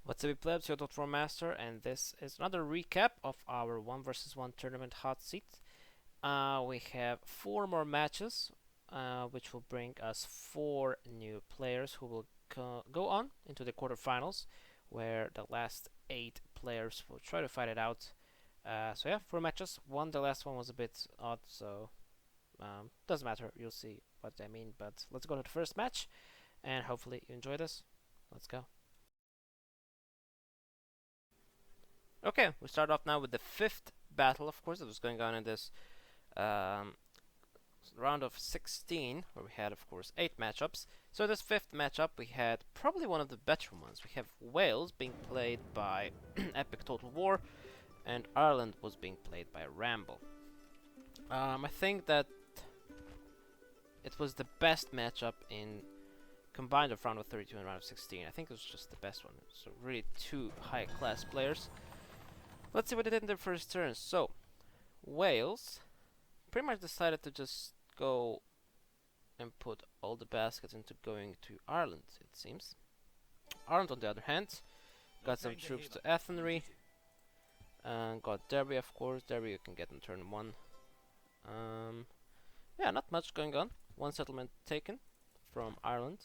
What's up, plebs? YourTotalWarMaster, and this is another recap of our 1 versus 1 tournament hot seat. We have 4 more matches, which will bring us 4 new players who will go on into the quarterfinals, where the last 8 players will try to fight it out. So yeah, 4 matches. The last one was a bit odd, so doesn't matter. You'll see what I mean. But let's go to the first match, and hopefully you enjoy this. Let's go. Okay, we start off now with the 5th battle, of course, that was going on in this round of 16, where we had, of course, 8 matchups. So this 5th matchup, we had probably one of the better ones. We have Wales being played by Epic Total War, and Ireland was being played by Ramble. I think that it was the best matchup in combined of round of 32 and round of 16. I think it was just the best one. So really 2 high-class players. Let's see what they did in their first turn. So, Wales pretty much decided to just go and put all the baskets into going to Ireland, it seems. Ireland, on the other hand, got some troops to Athenry, and got Derby, of course. Derby you can get in turn 1. Yeah, not much going on. 1 settlement taken from Ireland.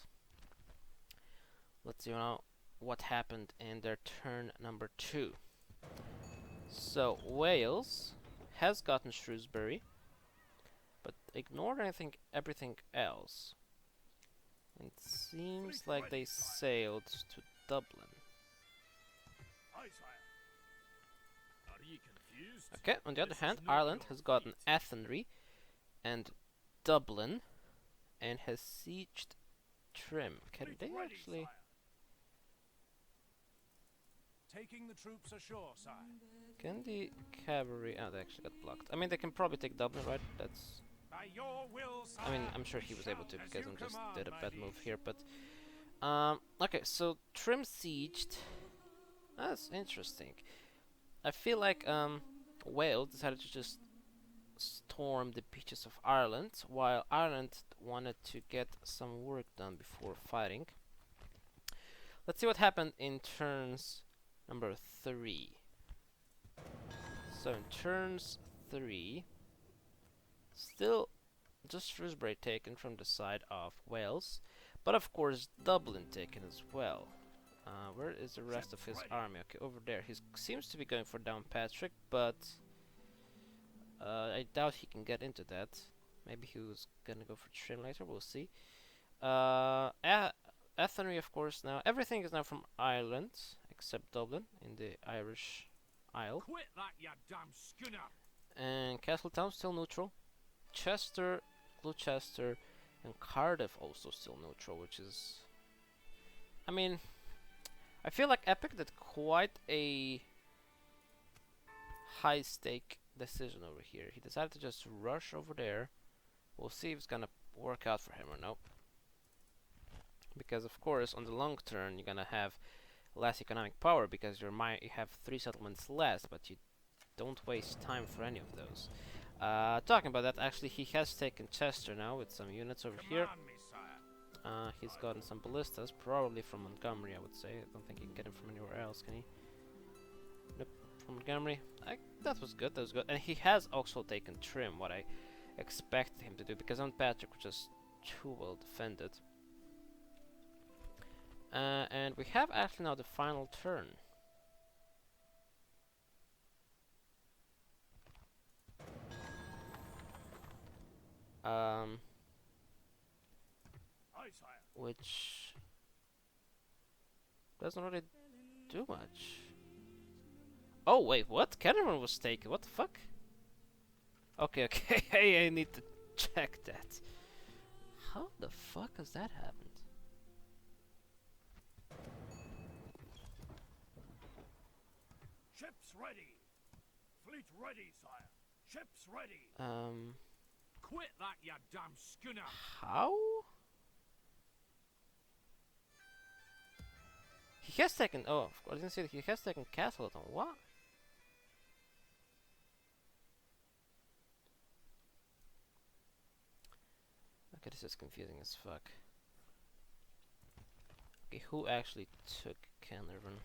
Let's see now what happened in their turn number 2. So, Wales has gotten Shrewsbury, but ignored everything else. It seems like they sailed to Dublin. Okay, on the other hand, Ireland has gotten Athenry and Dublin, and has sieged Trim. Can they actually... Taking the troops ashore, sire. Can the cavalry... Oh, they actually got blocked. I mean, they can probably take Dublin, right? That's... By your will, sire, I mean, I'm sure he was able to, because I just did a bad move here, but... okay, so Trim sieged. That's interesting. I feel like, Wales decided to just storm the beaches of Ireland, while Ireland wanted to get some work done before fighting. Let's see what happened in turns number 3. So in turns 3, still just Shrewsbury taken from the side of Wales, but of course Dublin taken as well. Where is the rest of his army? Okay, over there. He seems to be going for Downpatrick, but I doubt he can get into that. Maybe he was gonna go for Trim later, we'll see. Athenry, of course, now. Everything is now from Ireland, except Dublin, in the Irish Isle. Quit that, you damn schooner! And Castletown still neutral. Chester, Gloucester, and Cardiff also still neutral, which is... I mean, I feel like Epic did quite a high-stake decision over here. He decided to just rush over there. We'll see if it's gonna work out for him or no. Because of course, on the long term, you're gonna have less economic power because you have 3 settlements less, but you don't waste time for any of those. Talking about that, actually, he has taken Chester now with some units over here. He's gotten some ballistas, probably from Montgomery, I would say. I don't think he can get them from anywhere else, can he? Nope, from Montgomery. That was good, that was good. And he has also taken Trim, what I expected him to do, because Downpatrick was just too well defended. And we have actually now the final turn. Which doesn't really do much. Oh wait, what? Cameron was taken. What the fuck? Okay, okay, I need to check that. How the fuck has that happened? Ships ready! Fleet ready, sire! Ships ready! Quit that, you damn schooner! How? He has taken... Oh, of course, I didn't see that he has taken Castleton. What? Okay, this is confusing as fuck. Okay, who actually took Caernarvon?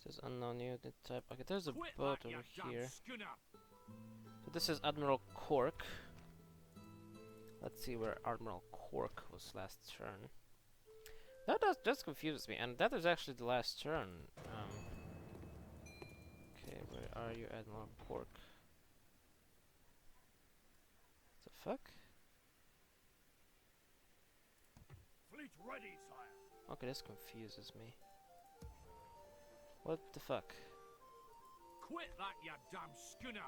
Says unknown unit type. Okay, there's a Quit boat that, you over damn here. schooner. So this is Admiral Cork. Let's see where Admiral Cork was last turn. That just confuses me, and that is actually the last turn. Okay, where are you, Admiral Cork? The fuck? Fleet ready, sire. Okay, this confuses me. What the fuck? Quit that, you damn schooner.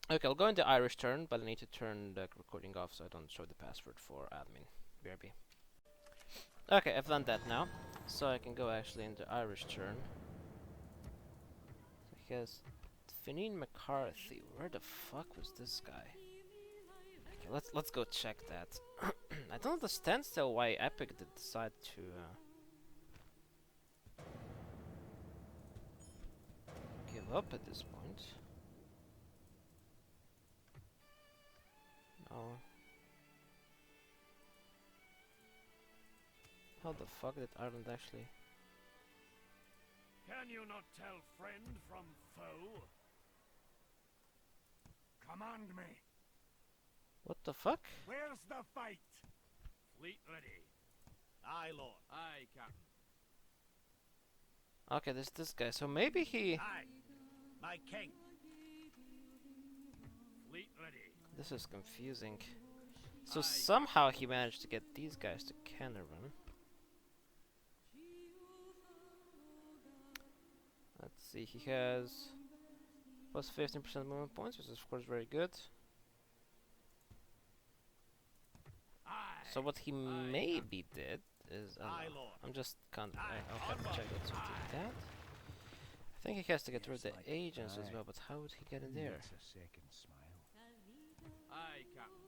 Okay, I'll go into Irish turn, but I need to turn the recording off so I don't show the password for admin. BRB. Okay, I've done that now, so I can go actually into Irish turn. Because Fineen McCarthy, where the fuck was this guy? Okay, let's go check that. I don't understand still why Epic did decide to give up at this point. No. How the fuck did Ireland actually? Can you not tell friend from foe? Command me. What the fuck? Where's the fight? Fleet ready. Aye, Lord. Aye, Captain. Okay, there's this guy. So maybe he. Aye, my king. Fleet ready. This is confusing. So somehow he managed to get these guys to Cameron. Let's see, he has plus 15% movement points, which is of course very good. So what he maybe did is, I'm just can't. I'll have to check that. So he did that. I think he has to get rid of the agents as well, but how would he get in there? Aye, Captain.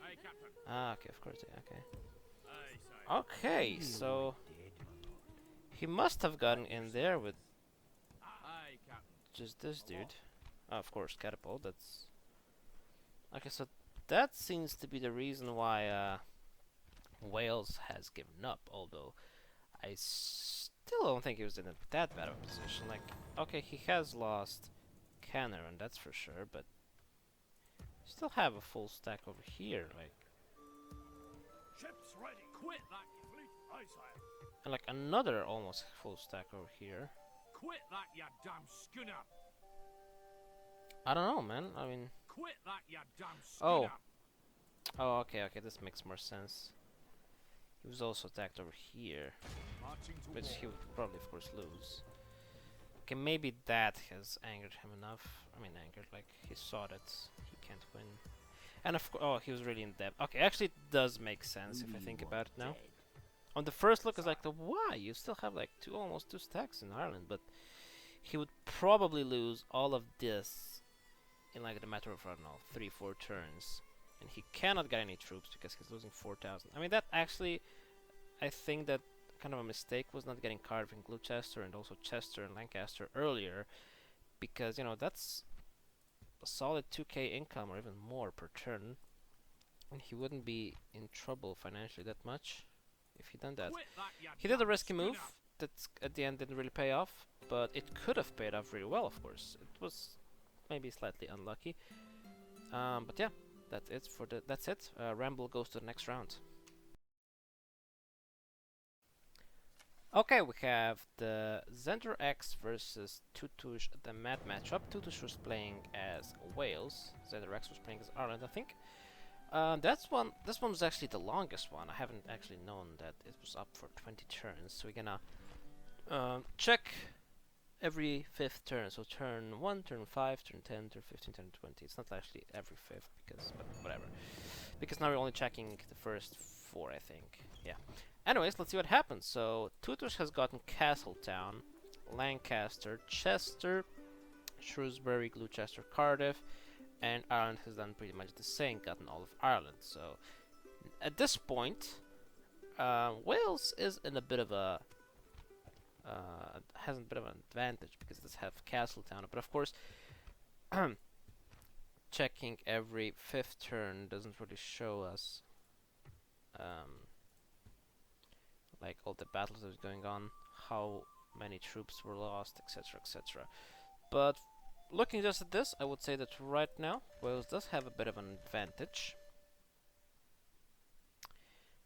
Aye, Captain. Ah, okay, of course, okay. Aye, sire. Okay, so he must have gotten in there with Aye, Captain. just this dude. Oh, of course, catapult. That's okay. So that seems to be the reason why Wales has given up. Although I still don't think he was in that bad of a position. Like, okay, he has lost Cameron, that's for sure, but still have a full stack over here. Like, Ships ready. Quit that, you fleet. Aye, sire. and like another almost full stack over here. Quit that, you damn schooner. I don't know, man. I mean, Quit that, you damn schooner. oh, okay, this makes more sense. He was also attacked over here, Marching to which war. he would probably, of course, lose. Okay, maybe that has angered him enough. I mean, angered, like, he saw that he can't win. And of course, oh, he was really in debt. Okay, actually, it does make sense if I think about it now. On the first look, it's like, why? You still have, like, almost two stacks in Ireland, but he would probably lose all of this in, like, the matter of, I don't know, 3-4 turns. And he cannot get any troops because he's losing 4,000. I mean, that actually, I think that kind of a mistake was not getting Cardiff and Gloucester and also Chester and Lancaster earlier, because, you know, that's a solid 2k income or even more per turn, and he wouldn't be in trouble financially that much if he done that. He did a risky move that at the end didn't really pay off, but it could have paid off really well, of course. It was maybe slightly unlucky, but yeah, that's it. Ramble goes to the next round. Okay, we have the Zender X versus Tutush, the Mad matchup. Tutush was playing as Wales. Zender X was playing as Ireland, I think. This one was actually the longest one. I haven't actually known that it was up for 20 turns. So we're gonna check every 5th turn. So turn 1, turn 5, turn 10, turn 15, turn 20. It's not actually every 5th because, but whatever. Because now we're only checking the first 4, I think. Yeah. Anyways, let's see what happens. So, Tutush has gotten Castletown, Lancaster, Chester, Shrewsbury, Gloucester, Cardiff, and Ireland has done pretty much the same, gotten all of Ireland. So, at this point, Wales is in a bit of a has a bit of an advantage because it does have Castletown, but of course, checking every 5th turn doesn't really show us like all the battles that was going on, how many troops were lost, etc., etc. But looking just at this, I would say that right now Wales does have a bit of an advantage.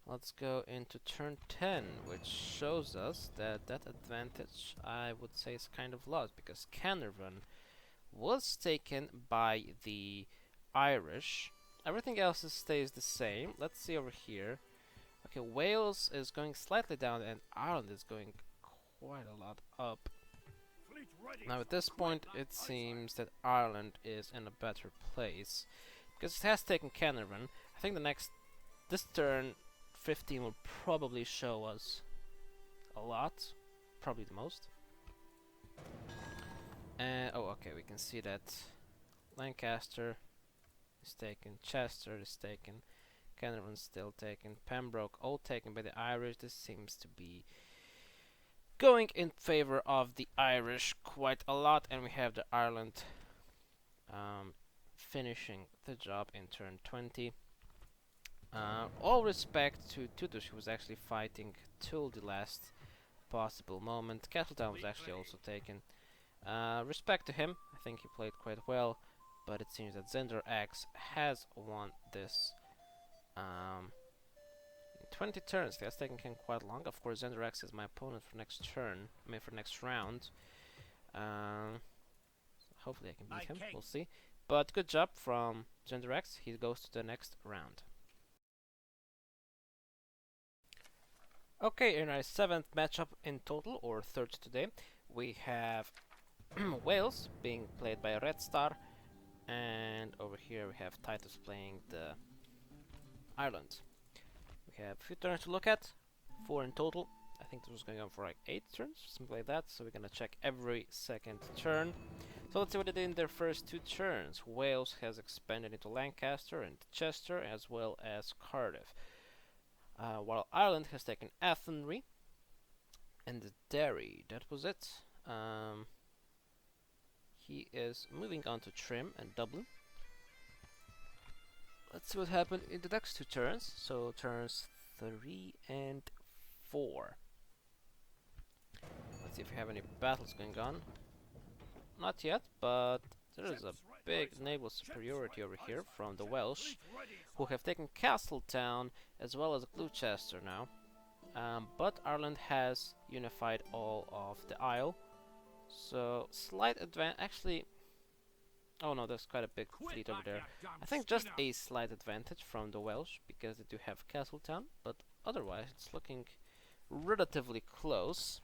Let's go into turn 10, which shows us that that advantage, I would say, is kind of lost, because Caernarvon was taken by the Irish. Everything else stays the same. Let's see over here. Okay, Wales is going slightly down, and Ireland is going quite a lot up. Now at this point, it seems that Ireland is in a better place, because it has taken Caernarvon. I think this turn 15 will probably show us a lot, probably the most. Oh, okay, we can see that Lancaster is taken, Chester is taken, Caernarvon's still taken, Pembroke all taken by the Irish. This seems to be going in favor of the Irish quite a lot, and we have the Ireland finishing the job in turn 20. All respect to Tutus, who was actually fighting till the last possible moment. Castletown was actually also taken. Respect to him, I think he played quite well, but it seems that Zender X has won this 20 turns. That's taking him quite long. Of course, Zender X is my opponent for next turn, I mean for next round. Hopefully I can beat him, we'll see. But good job from Zender X, he goes to the next round. Okay, in our 7th matchup in total, or 3rd today, we have Wales being played by Red Star, and over here we have Titus playing the Ireland. We have a few turns to look at, 4 in total. I think this was going on for like 8 turns, something like that, so we're gonna check every second turn. So let's see what they did in their first 2 turns. Wales has expanded into Lancaster and Chester, as well as Cardiff. While Ireland has taken Athenry and Derry. That was it. He is moving on to Trim and Dublin. Let's see what happened in the next 2 turns. So turns 3 and 4. Let's see if we have any battles going on. Not yet, but there is a big naval superiority over here from the Welsh, who have taken Castletown as well as Gloucester now. But Ireland has unified all of the Isle, so slight advantage. Actually, oh no, there's quite a big fleet over there. I think just a slight advantage from the Welsh, because they do have Castletown, but otherwise it's looking relatively close.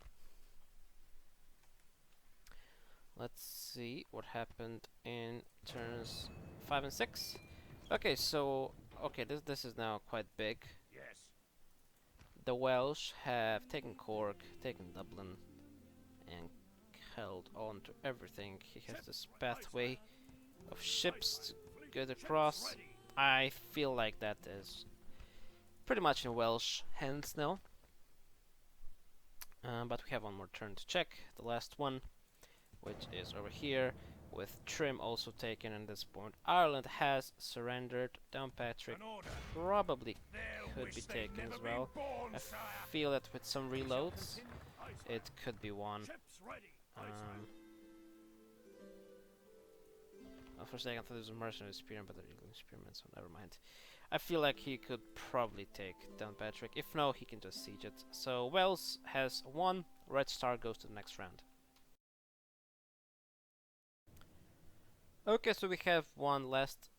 Let's see what happened in turns 5 and 6. Okay, so this is now quite big. Yes. The Welsh have taken Cork, taken Dublin, and held on to everything. He has this pathway of ships to get across. I feel like that is pretty much in Welsh hands now. But we have one more turn to check, the last one, which is over here, with Trim also taken at this point. Ireland has surrendered. Downpatrick probably could be taken as well. I feel that with some reloads, it could be won. For a second I thought there was a mercenary spearman, but they're eagle spearmen, so never mind. I feel like he could probably take Downpatrick. If no, he can just siege it. So Wales has won. Red Star goes to the next round. Okay, so we have one last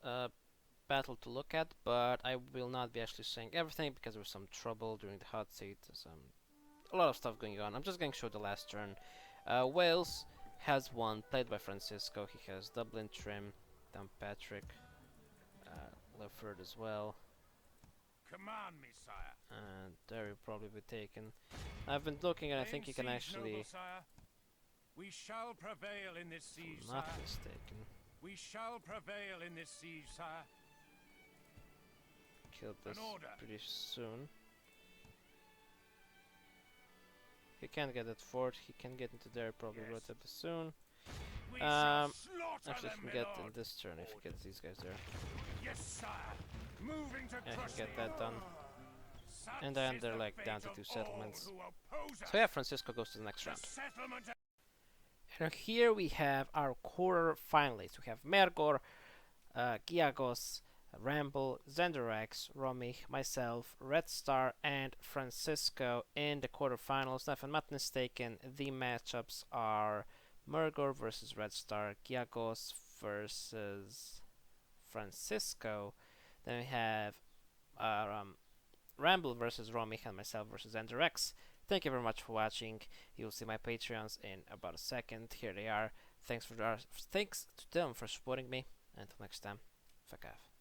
battle to look at, but I will not be actually saying everything because there was some trouble during the hot seat. A lot of stuff going on. I'm just going to show the last turn. Wales has won, played by Francisco. He has Dublin, Trim, Downpatrick, Lefford as well. Command me, sire. And there will probably be taken. I've been looking, and I think you can actually. We shall prevail in this siege, I'm not mistaken. We shall prevail in this siege, sire. Killed this pretty soon. He can't get that fort. He can get into there probably relatively soon. Actually, he can get in this turn if he gets these guys there. Yes, sire. Moving to yeah, he can get that done. And Such then is they're the like fate down to of 2 all settlements. who oppose us. So yeah, Francisco goes to the next The round. settlement. And here we have our quarter finalists. We have Mergor, Giagos, Ramble, Zenderex, Romy, myself, Red Star, and Francisco in the quarterfinals. Now, if I'm not mistaken, the matchups are Mergor versus Red Star, Giagos versus Francisco. Then we have Ramble versus Romy, and myself versus Zenderex. Thank you very much for watching. You'll see my Patreons in about a second. Here they are. Thanks to them for supporting me. Until next time, fuck off.